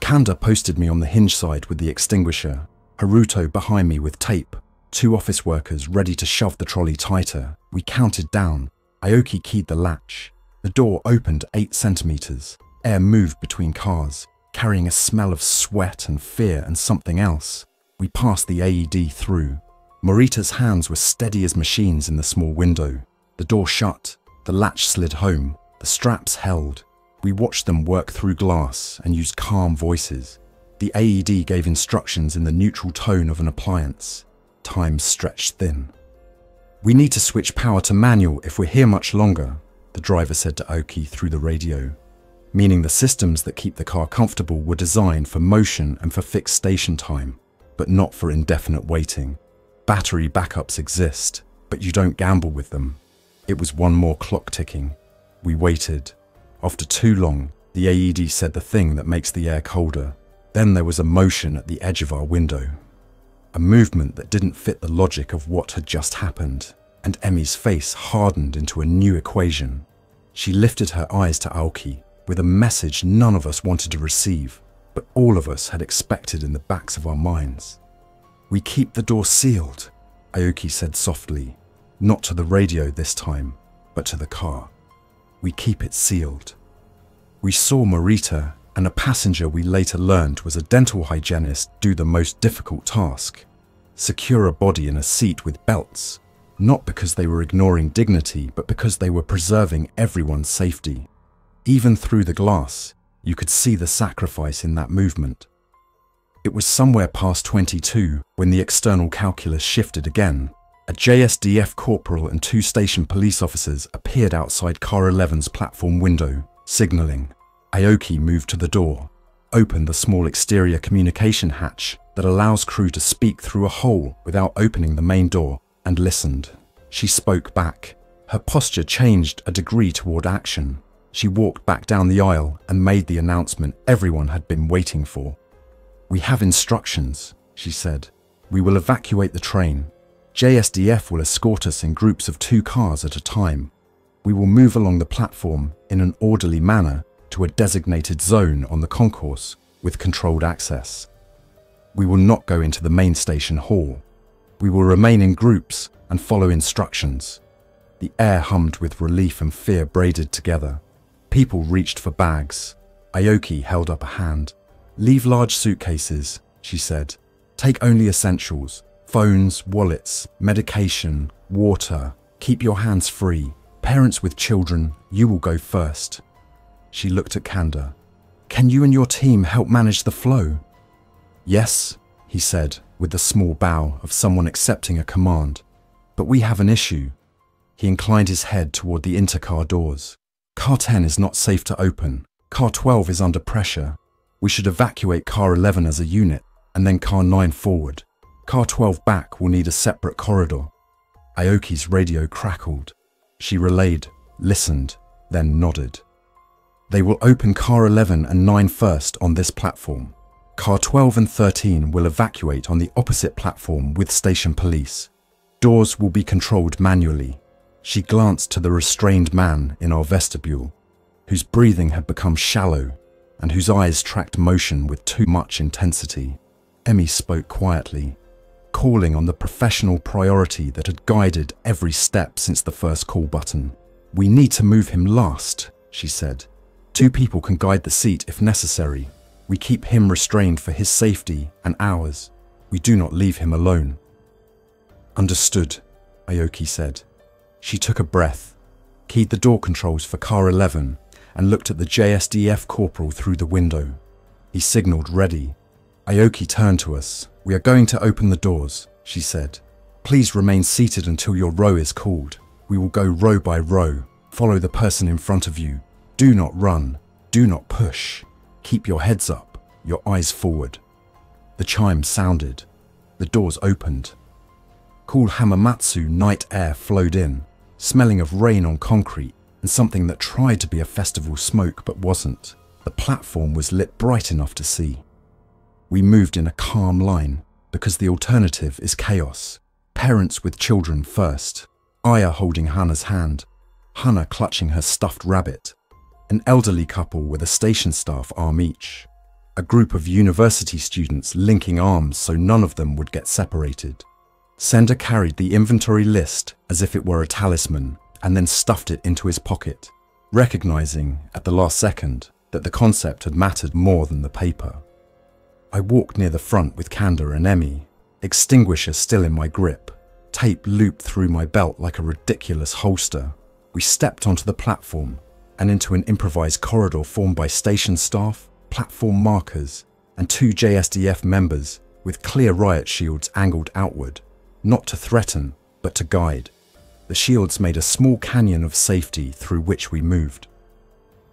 Kanda posted me on the hinge side with the extinguisher. Haruto behind me with tape. 2 office workers ready to shove the trolley tighter. We counted down. Aoki keyed the latch. The door opened 8 centimeters. Air moved between cars, carrying a smell of sweat and fear and something else. We passed the AED through. Morita's hands were steady as machines in the small window. The door shut. The latch slid home. The straps held. We watched them work through glass and used calm voices. The AED gave instructions in the neutral tone of an appliance. Time stretched thin. We need to switch power to manual if we're here much longer, the driver said to Aoki through the radio. Meaning the systems that keep the car comfortable were designed for motion and for fixed station time, but not for indefinite waiting. Battery backups exist, but you don't gamble with them. It was one more clock ticking. We waited. After too long, the AED said the thing that makes the air colder. Then there was a motion at the edge of our window. A movement that didn't fit the logic of what had just happened, and Emi's face hardened into a new equation. She lifted her eyes to Aoki with a message none of us wanted to receive, but all of us had expected in the backs of our minds. We keep the door sealed, Aoki said softly, not to the radio this time, but to the car. We keep it sealed. We saw Morita and a passenger we later learned was a dental hygienist do the most difficult task. Secure a body in a seat with belts, not because they were ignoring dignity, but because they were preserving everyone's safety. Even through the glass, you could see the sacrifice in that movement. It was somewhere past 22 when the external calculus shifted again. A JSDF corporal and 2 station police officers appeared outside car 11's platform window, signaling. Aoki moved to the door, opened the small exterior communication hatch that allows crew to speak through a hole without opening the main door, and listened. She spoke back. Her posture changed a degree toward action. She walked back down the aisle and made the announcement everyone had been waiting for. "We have instructions," she said. "We will evacuate the train. JSDF will escort us in groups of 2 cars at a time. We will move along the platform in an orderly manner to a designated zone on the concourse with controlled access. We will not go into the main station hall. We will remain in groups and follow instructions." The air hummed with relief and fear braided together. People reached for bags. Aoki held up a hand. "Leave large suitcases," she said. "Take only essentials. Phones, wallets, medication, water. Keep your hands free. Parents with children, you will go first." She looked at Kanda. "Can you and your team help manage the flow?" "Yes," he said, with the small bow of someone accepting a command. "But we have an issue." He inclined his head toward the intercar doors. "Car 10 is not safe to open. Car 12 is under pressure. We should evacuate Car 11 as a unit, and then Car 9 forward. Car 12 back will need a separate corridor." Aoki's radio crackled. She relayed, listened, then nodded. "They will open Car 11 and 9 first on this platform. Car 12 and 13 will evacuate on the opposite platform with station police. Doors will be controlled manually." She glanced to the restrained man in our vestibule, whose breathing had become shallow and whose eyes tracked motion with too much intensity. Emmy spoke quietly, calling on the professional priority that had guided every step since the first call button. "We need to move him last," she said. "2 people can guide the seat if necessary. We keep him restrained for his safety and ours. We do not leave him alone." "Understood," Aoki said. She took a breath, keyed the door controls for Car 11, and looked at the JSDF corporal through the window. He signaled ready. Aoki turned to us. "We are going to open the doors," she said. "Please remain seated until your row is called. We will go row by row. Follow the person in front of you. Do not run. Do not push. Keep your heads up, your eyes forward." The chime sounded. The doors opened. Cool Hamamatsu night air flowed in, smelling of rain on concrete and something that tried to be a festival smoke but wasn't. The platform was lit bright enough to see. We moved in a calm line, because the alternative is chaos. Parents with children first. Aya holding Hana's hand, Hana clutching her stuffed rabbit. An elderly couple with a station staff arm each. A group of university students linking arms so none of them would get separated. Sender carried the inventory list as if it were a talisman and then stuffed it into his pocket, recognizing at the last second that the concept had mattered more than the paper. I walked near the front with Kanda and Emmy, extinguisher still in my grip, tape looped through my belt like a ridiculous holster. We stepped onto the platform and into an improvised corridor formed by station staff, platform markers, and 2 JSDF members with clear riot shields angled outward, not to threaten, but to guide. The shields made a small canyon of safety through which we moved.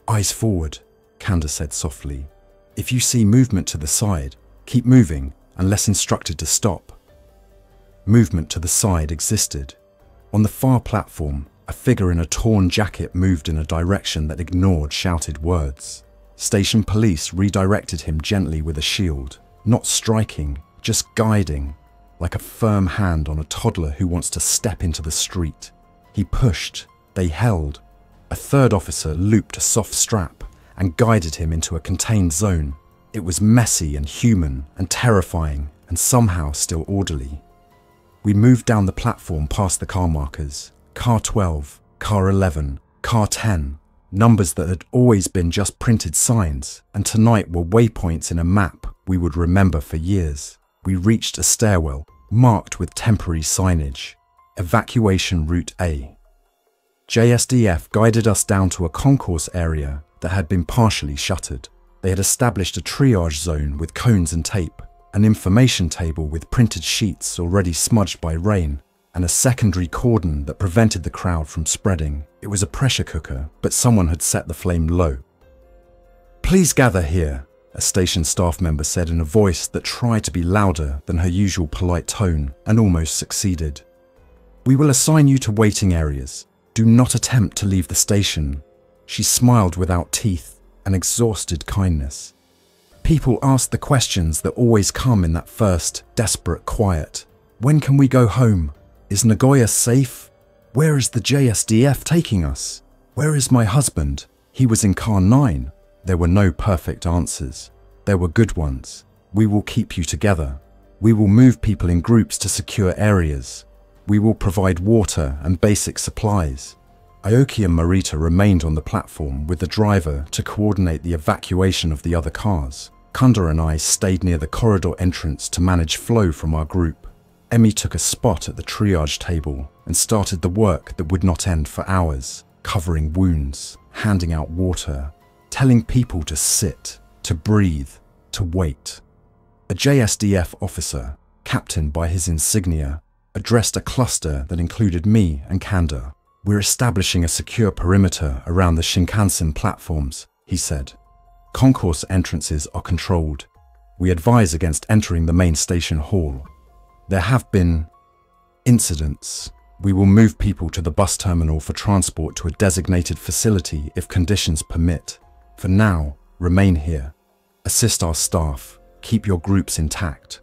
"Eyes forward," Kanda said softly. "If you see movement to the side, keep moving unless instructed to stop." Movement to the side existed. On the far platform, a figure in a torn jacket moved in a direction that ignored shouted words. Station police redirected him gently with a shield, not striking, just guiding, like a firm hand on a toddler who wants to step into the street. He pushed, they held. A third officer looped a soft strap and guided him into a contained zone. It was messy and human and terrifying and somehow still orderly. We moved down the platform past the car markers. Car 12, Car 11, Car 10. Numbers that had always been just printed signs and tonight were waypoints in a map we would remember for years. We reached a stairwell marked with temporary signage. Evacuation Route A. JSDF guided us down to a concourse area that had been partially shuttered. They had established a triage zone with cones and tape, an information table with printed sheets already smudged by rain, and a secondary cordon that prevented the crowd from spreading. It was a pressure cooker, but someone had set the flame low. Please gather here, a station staff member said in a voice that tried to be louder than her usual polite tone and almost succeeded. We will assign you to waiting areas. Do not attempt to leave the station. She smiled without teeth, an exhausted kindness. People asked the questions that always come in that first, desperate quiet. When can we go home? Is Nagoya safe? Where is the JSDF taking us? Where is my husband? He was in car 9. There were no perfect answers. There were good ones. We will keep you together. We will move people in groups to secure areas. We will provide water and basic supplies. Aoki and Marita remained on the platform with the driver to coordinate the evacuation of the other cars. Kunda and I stayed near the corridor entrance to manage flow from our group. Emi took a spot at the triage table and started the work that would not end for hours, covering wounds, handing out water, telling people to sit, to breathe, to wait. A JSDF officer, captained by his insignia, addressed a cluster that included me and Kanda. We're establishing a secure perimeter around the Shinkansen platforms, he said. Concourse entrances are controlled. We advise against entering the main station hall. There have been incidents. We will move people to the bus terminal for transport to a designated facility if conditions permit. For now, remain here. Assist our staff. Keep your groups intact.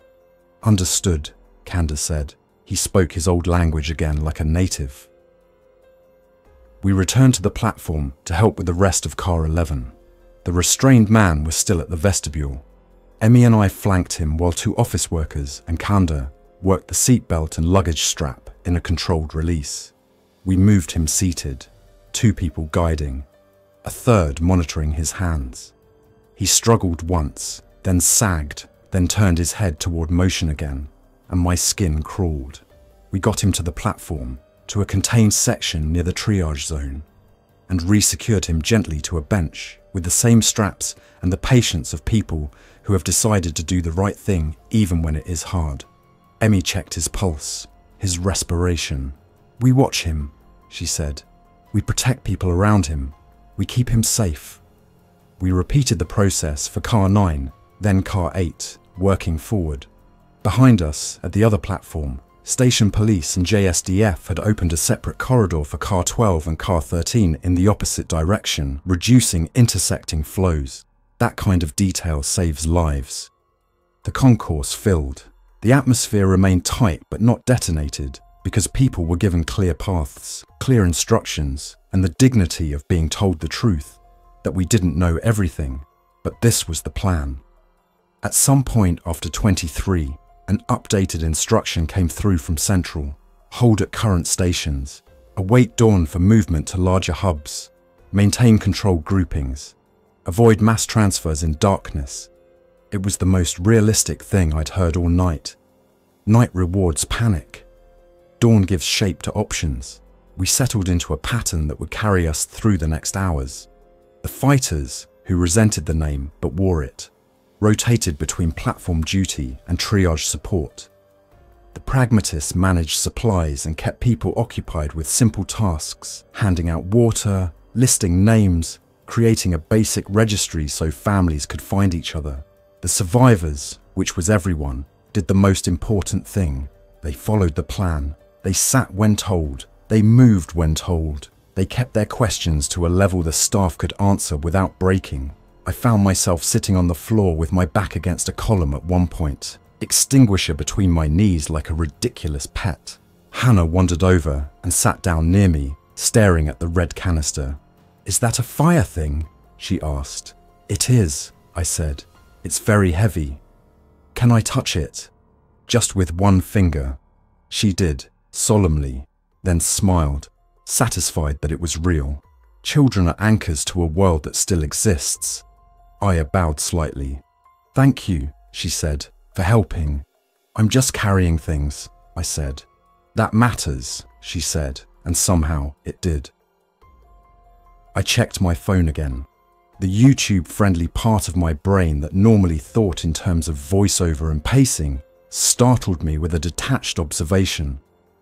Understood, Kanda said. He spoke his old language again like a native. We returned to the platform to help with the rest of Car 11. The restrained man was still at the vestibule. Emi and I flanked him while 2 office workers and Kanda worked the seatbelt and luggage strap in a controlled release. We moved him seated, 2 people guiding, a third monitoring his hands. He struggled once, then sagged, then turned his head toward motion again, and my skin crawled. We got him to the platform, to a contained section near the triage zone, and re-secured him gently to a bench with the same straps and the patience of people who have decided to do the right thing even when it is hard. Emi checked his pulse, his respiration. We watch him, she said. We protect people around him. We keep him safe. We repeated the process for Car 9, then Car 8, working forward. Behind us, at the other platform, Station Police and JSDF had opened a separate corridor for Car 12 and Car 13 in the opposite direction, reducing intersecting flows. That kind of detail saves lives. The concourse filled. The atmosphere remained tight but not detonated because people were given clear paths, clear instructions, and the dignity of being told the truth, that we didn't know everything, but this was the plan. At some point after 23, an updated instruction came through from Central. Hold at current stations. Await dawn for movement to larger hubs. Maintain controlled groupings. Avoid mass transfers in darkness. It was the most realistic thing I'd heard all night. Night rewards panic. Dawn gives shape to options. We settled into a pattern that would carry us through the next hours. The fighters, who resented the name but wore it, rotated between platform duty and triage support. The pragmatists managed supplies and kept people occupied with simple tasks, handing out water, listing names, creating a basic registry so families could find each other. The survivors, which was everyone, did the most important thing. They followed the plan. They sat when told. They moved when told. They kept their questions to a level the staff could answer without breaking. I found myself sitting on the floor with my back against a column at one point, extinguisher between my knees like a ridiculous pet. Hannah wandered over and sat down near me, staring at the red canister. "Is that a fire thing?" she asked. "It is," I said. "It's very heavy." "Can I touch it?" "Just with one finger." She did, solemnly, then smiled, satisfied that it was real. Children are anchors to a world that still exists. Aya bowed slightly. "Thank you," she said, "for helping." "I'm just carrying things," I said. "That matters," she said, and somehow it did. I checked my phone again. The YouTube-friendly part of my brain that normally thought in terms of voiceover and pacing startled me with a detached observation.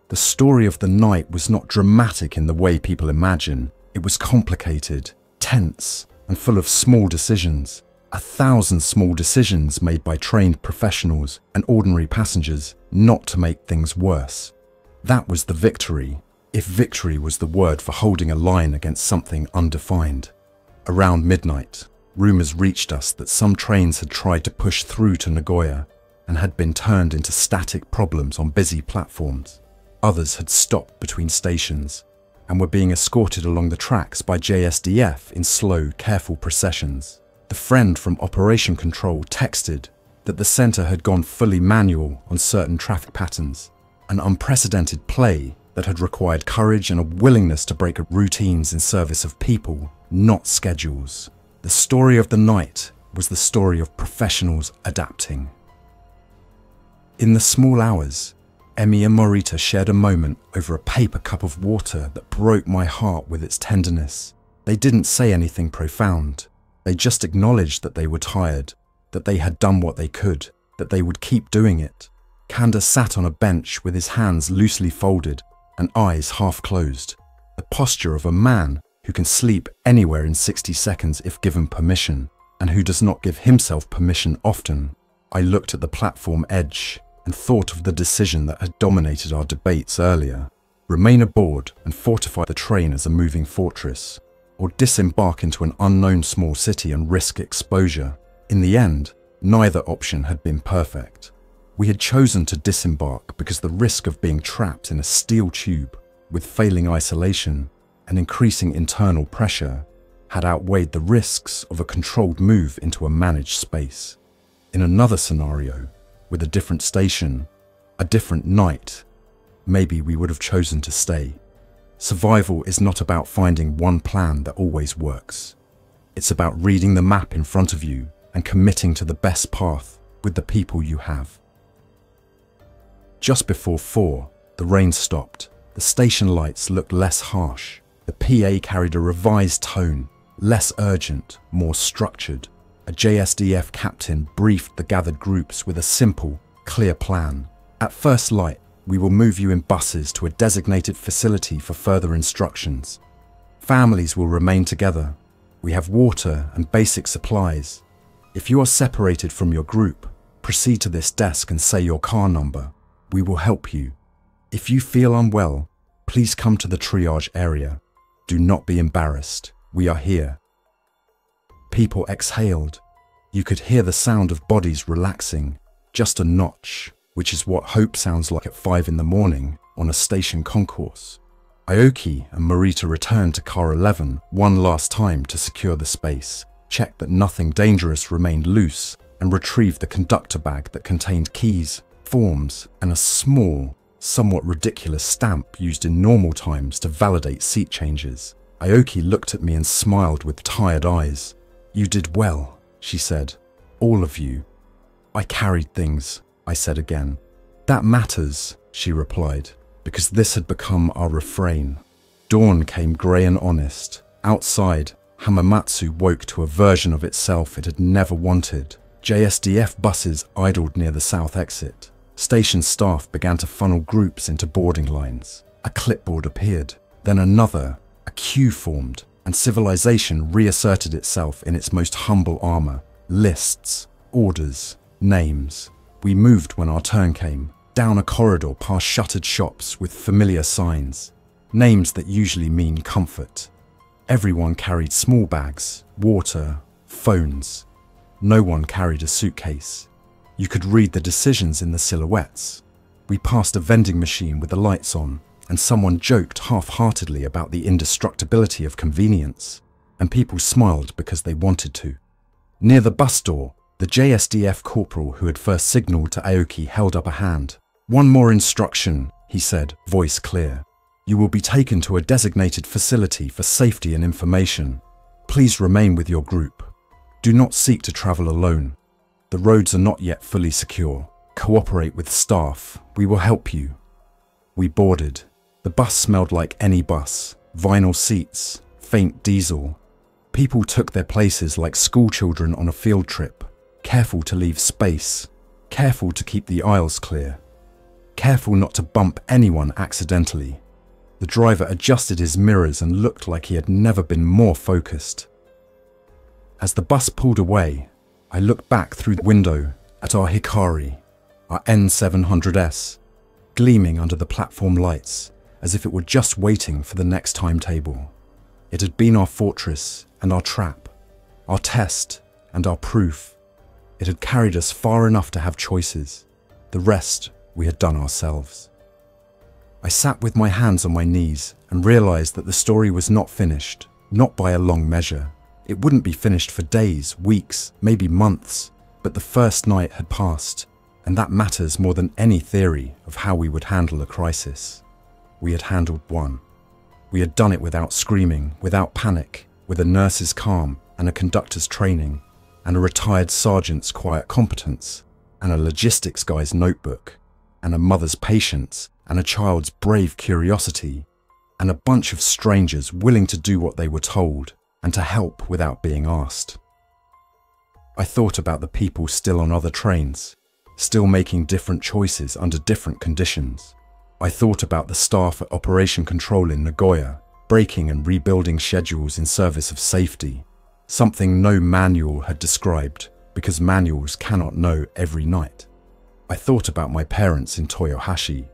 The story of the night was not dramatic in the way people imagine. It was complicated, tense, and full of small decisions. 1,000 small decisions made by trained professionals and ordinary passengers not to make things worse. That was the victory, if victory was the word for holding a line against something undefined. Around midnight, rumors reached us that some trains had tried to push through to Nagoya and had been turned into static problems on busy platforms. Others had stopped between stations and were being escorted along the tracks by JSDF in slow, careful processions. The friend from Operation Control texted that the centre had gone fully manual on certain traffic patterns, an unprecedented play that had required courage and a willingness to break routines in service of people, not schedules. The story of the night was the story of professionals adapting. In the small hours, Emi and Morita shared a moment over a paper cup of water that broke my heart with its tenderness. They didn't say anything profound. They just acknowledged that they were tired, that they had done what they could, that they would keep doing it. Kanda sat on a bench with his hands loosely folded and eyes half closed, the posture of a man who can sleep anywhere in 60 seconds if given permission, and who does not give himself permission often. I looked at the platform edge and thought of the decision that had dominated our debates earlier: remain aboard and fortify the train as a moving fortress, or disembark into an unknown small city and risk exposure. In the end, neither option had been perfect. We had chosen to disembark because the risk of being trapped in a steel tube with failing isolation and increasing internal pressure had outweighed the risks of a controlled move into a managed space. In another scenario, with a different station, a different night, maybe we would have chosen to stay. Survival is not about finding one plan that always works. It's about reading the map in front of you and committing to the best path with the people you have. Just before 4, the rain stopped. The station lights looked less harsh. The PA carried a revised tone, less urgent, more structured. A JSDF captain briefed the gathered groups with a simple, clear plan. At first light, we will move you in buses to a designated facility for further instructions. Families will remain together. We have water and basic supplies. If you are separated from your group, proceed to this desk and say your car number. We will help you. If you feel unwell, please come to the triage area. Do not be embarrassed. We are here. People exhaled. You could hear the sound of bodies relaxing. Just a notch, which is what hope sounds like at 5 in the morning on a station concourse. Aoki and Morita returned to car 11 one last time to secure the space, checked that nothing dangerous remained loose, and retrieved the conductor bag that contained keys, forms, and a small, somewhat ridiculous stamp used in normal times to validate seat changes. Aoki looked at me and smiled with tired eyes. "You did well," she said. "All of you." "I carried things," I said again. "That matters," she replied, because this had become our refrain. Dawn came grey and honest. Outside, Hamamatsu woke to a version of itself it had never wanted. JSDF buses idled near the south exit. Station staff began to funnel groups into boarding lines. A clipboard appeared, then another. A queue formed, and civilization reasserted itself in its most humble armor. Lists, orders, names. We moved when our turn came, down a corridor past shuttered shops with familiar signs. Names that usually mean comfort. Everyone carried small bags, water, phones. No one carried a suitcase. You could read the decisions in the silhouettes. We passed a vending machine with the lights on, and someone joked half-heartedly about the indestructibility of convenience, and people smiled because they wanted to. Near the bus door, the JSDF corporal who had first signalled to Aoki held up a hand. "One more instruction," he said, voice clear. "You will be taken to a designated facility for safety and information. Please remain with your group. Do not seek to travel alone. The roads are not yet fully secure. Cooperate with staff. We will help you." We boarded. The bus smelled like any bus. Vinyl seats, faint diesel. People took their places like schoolchildren on a field trip. Careful to leave space. Careful to keep the aisles clear. Careful not to bump anyone accidentally. The driver adjusted his mirrors and looked like he had never been more focused. As the bus pulled away, I looked back through the window at our HIKARI, our N700S, gleaming under the platform lights as if it were just waiting for the next timetable. It had been our fortress and our trap, our test and our proof. It had carried us far enough to have choices. The rest we had done ourselves. I sat with my hands on my knees and realized that the story was not finished, not by a long measure. It wouldn't be finished for days, weeks, maybe months, but the first night had passed, and that matters more than any theory of how we would handle a crisis. We had handled one. We had done it without screaming, without panic, with a nurse's calm and a conductor's training, and a retired sergeant's quiet competence, and a logistics guy's notebook, and a mother's patience, and a child's brave curiosity, and a bunch of strangers willing to do what they were told, and to help without being asked. I thought about the people still on other trains, still making different choices under different conditions. I thought about the staff at Operation Control in Nagoya, breaking and rebuilding schedules in service of safety, something no manual had described, because manuals cannot know every night. I thought about my parents in Toyohashi,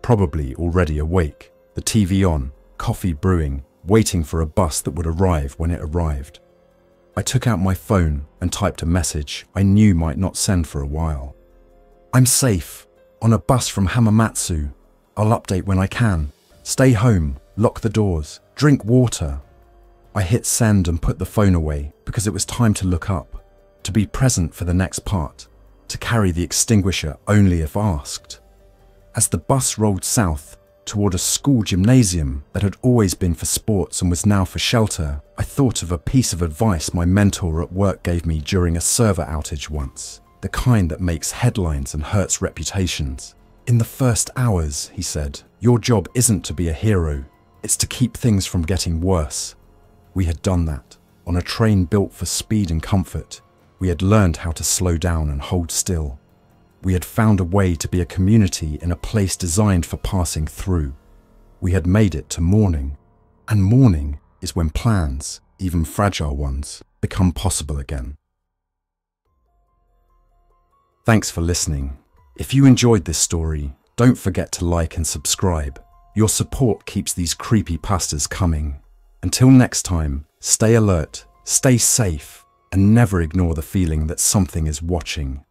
probably already awake, the TV on, coffee brewing, waiting for a bus that would arrive when it arrived. I took out my phone and typed a message I knew might not send for a while. I'm safe, on a bus from Hamamatsu. I'll update when I can. Stay home, lock the doors, drink water. I hit send and put the phone away because it was time to look up, to be present for the next part, to carry the extinguisher only if asked. As the bus rolled south toward a school gymnasium that had always been for sports and was now for shelter, I thought of a piece of advice my mentor at work gave me during a server outage once, the kind that makes headlines and hurts reputations. In the first hours, he said, your job isn't to be a hero, it's to keep things from getting worse. We had done that. On a train built for speed and comfort, we had learned how to slow down and hold still. We had found a way to be a community in a place designed for passing through. We had made it to morning. And morning is when plans, even fragile ones, become possible again. Thanks for listening. If you enjoyed this story, don't forget to like and subscribe. Your support keeps these creepypastas coming. Until next time, stay alert, stay safe, and never ignore the feeling that something is watching.